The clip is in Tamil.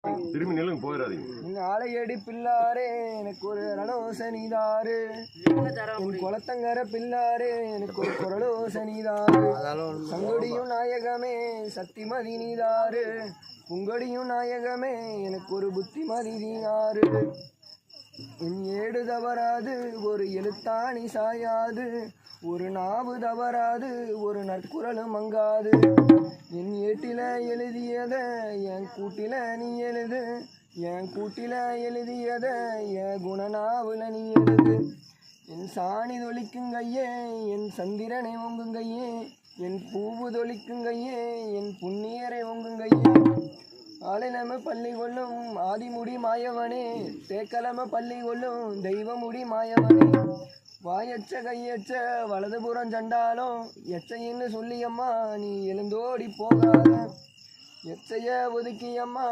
திரும்பி நிலங்க போயிடாதீங்க. ஆலையடி பிள்ளாரே எனக்கு ஒரு ரணோசனிதாரு, என் குளத்தங்கர பிள்ளாரே எனக்கு ஒரு குரலோசனிதாரு, சங்கொடியும் நாயகமே சத்திமதி நீதாரு, புங்கொடியும் நாயகமே எனக்கு ஒரு புத்திமதி நீதாரு. என் ஏடு தவறாது ஒரு எழுத்தாணி சாயாது, ஒரு நாவு தவறாது ஒரு நற்குரலும் மங்காது. என் ஏட்டில எழுதியத என் கூட்டில நீ எழுது, என் கூட்டில எழுதியத என் குணநாவுல நீ எழுது. என் சாணி தொளிக்குங்கையே என் சந்திரனை ஒங்குங்கையே, என் பூவு தொளிக்குங்கையே என் புண்ணியரை ஒங்குங்கையே. ஆளிலம பள்ளி கொள்ளும் ஆதிமுடி மாயவனே, தேக்கலம பள்ளி கொள்ளும் தெய்வமுடி மாயவனே. வாயச்ச கையச்ச வலதுபுறம் சண்டாலும் எச்சைன்னு சொல்லியம்மா நீ எழுந்தோடி போகாத, எச்சைய ஒதுக்கியம்மா